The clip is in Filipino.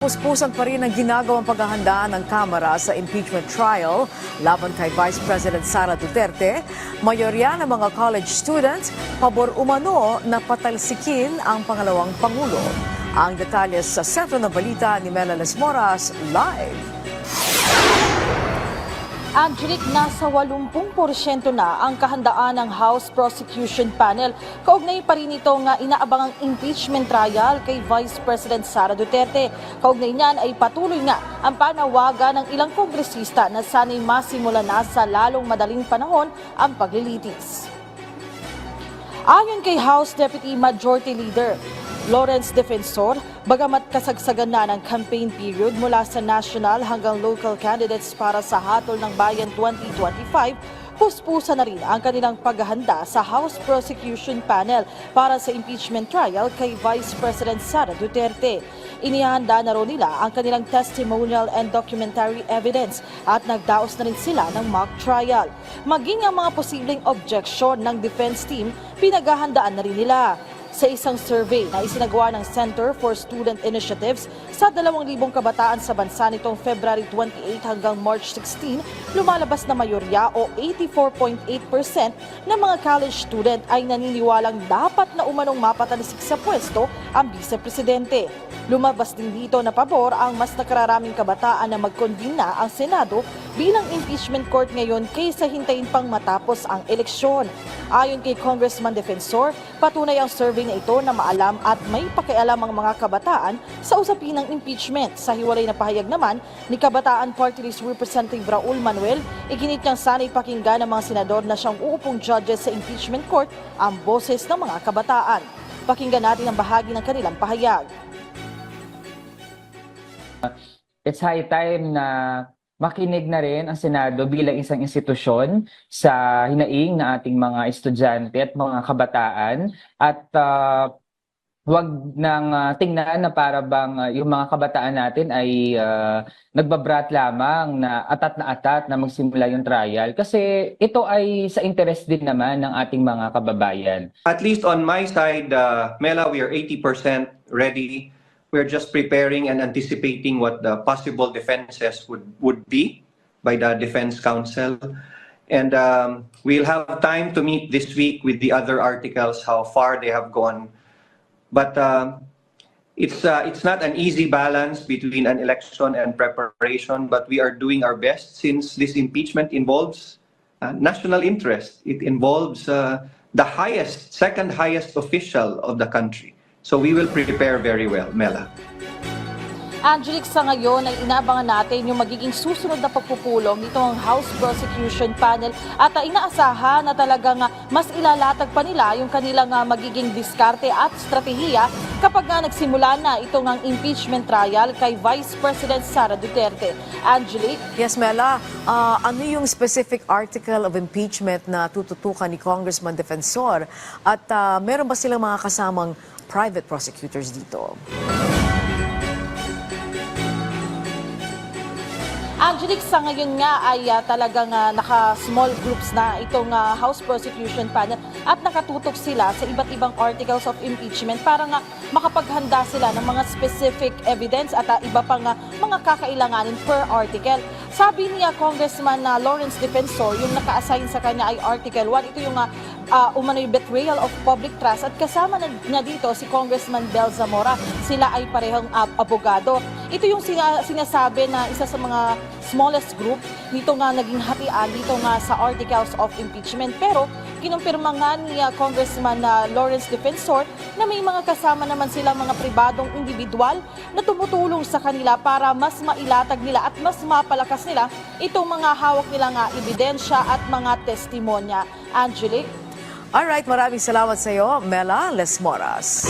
Puspusan pa rin ang ginagawang paghahanda ng Kamara sa impeachment trial laban kay Vice President Sara Duterte. Mayorya ng mga college students pabor umano na patalsikin ang pangalawang Pangulo. Ang detalye sa sentro ng balita ni Mela Lesmoras live. Angelic, nasa 80% na ang kahandaan ng House Prosecution Panel. Kaugnay pa rin ito nga inaabangang impeachment trial kay Vice President Sara Duterte. Kaugnay niyan ay patuloy nga ang panawagan ng ilang kongresista na sana'y masimula na sa lalong madaling panahon ang paglilitis. Ayon kay House Deputy Majority Leader Lawrence Defensor, bagamat kasagsagan na ng campaign period mula sa national hanggang local candidates para sa Hatol ng Bayan 2025, puspusa na rin ang kanilang paghahanda sa House Prosecution Panel para sa impeachment trial kay Vice President Sara Duterte. Inihanda na rin nila ang kanilang testimonial and documentary evidence at nagdaos na rin sila ng mock trial. Maging ang mga posibleng objection ng defense team, pinaghahandaan na rin nila. Sa isang survey na isinagawa ng Center for Student Initiatives sa 2,000 kabataan sa bansa nitong February 28 hanggang March 16, lumalabas na mayorya o 84.8% ng mga college student ay naniniwalang dapat na umanong mapatalisik sa pwesto ang vice-presidente. Lumabas din dito na pabor ang mas nakararaming kabataan na mag-convene na ang Senado bilang impeachment court ngayon kaysa hintayin pang matapos ang eleksyon. Ayon kay Congressman Defensor, patunay ang survey na ito na maalam at may pakialam ang mga kabataan sa usapin ng impeachment. Sa hiwalay na pahayag naman ni Kabataan Party List Representative Raul Manuel, iginit niyang sana'y pakinggan ng mga senador na siyang uupong judges sa impeachment court ang boses ng mga kabataan. Pakinggan natin ang bahagi ng kanilang pahayag. It's high time na makinig na rin ang Senado bilang isang institusyon sa hinaing ng ating mga estudyante at mga kabataan at huwag nang tingnan na para bang yung mga kabataan natin ay nagbabrat lamang na atat na magsimula yung trial kasi ito ay sa interest din naman ng ating mga kababayan. At least on my side, Mela, we are 80% ready. We're just preparing and anticipating what the possible defenses would be by the Defense Council. And we'll have time to meet this week with the other articles, how far they have gone. But it's not an easy balance between an election and preparation, but we are doing our best since this impeachment involves national interest. It involves the second highest official of the country. So we will prepare very well, Mela. Angelic, sa ngayon ay inaabangan natin yung magiging susunod na pagpupulong nitong House Prosecution Panel at inaasahan na talagang mas ilalatag pa nila yung kanilang magiging diskarte at strategiya kapag nagsimula na itong impeachment trial kay Vice President Sara Duterte. Angelic? Yes, Mela. Ano yung specific article of impeachment na tututukan ni Congressman Defensor? At meron ba silang mga kasamang private prosecutors dito? Angelic, sa ngayon nga ay talagang naka-small groups na itong House Prosecution Panel at nakatutok sila sa iba't ibang articles of impeachment para nga makapaghanda sila ng mga specific evidence at iba pang mga kakailanganin per article. Sabi niya Congressman Lawrence Defensor, yung naka-assign sa kanya ay Article 1. Ito yung umano'y betrayal of public trust at kasama na dito si Congressman Bel Zamora. Sila ay parehong abogado. Ito yung sinasabi na isa sa mga smallest group nito nga naging hatian dito nga sa articles of impeachment. Pero kinumpirma nga ni Congressman Lawrence Defensor na may mga kasama naman silang mga pribadong individual na tumutulong sa kanila para mas mailatag nila at mas mapalakas nila itong mga hawak nilang ebidensya at mga testimonya. Angelic? Alright, maraming salamat sa iyo, Mela Lesmoras.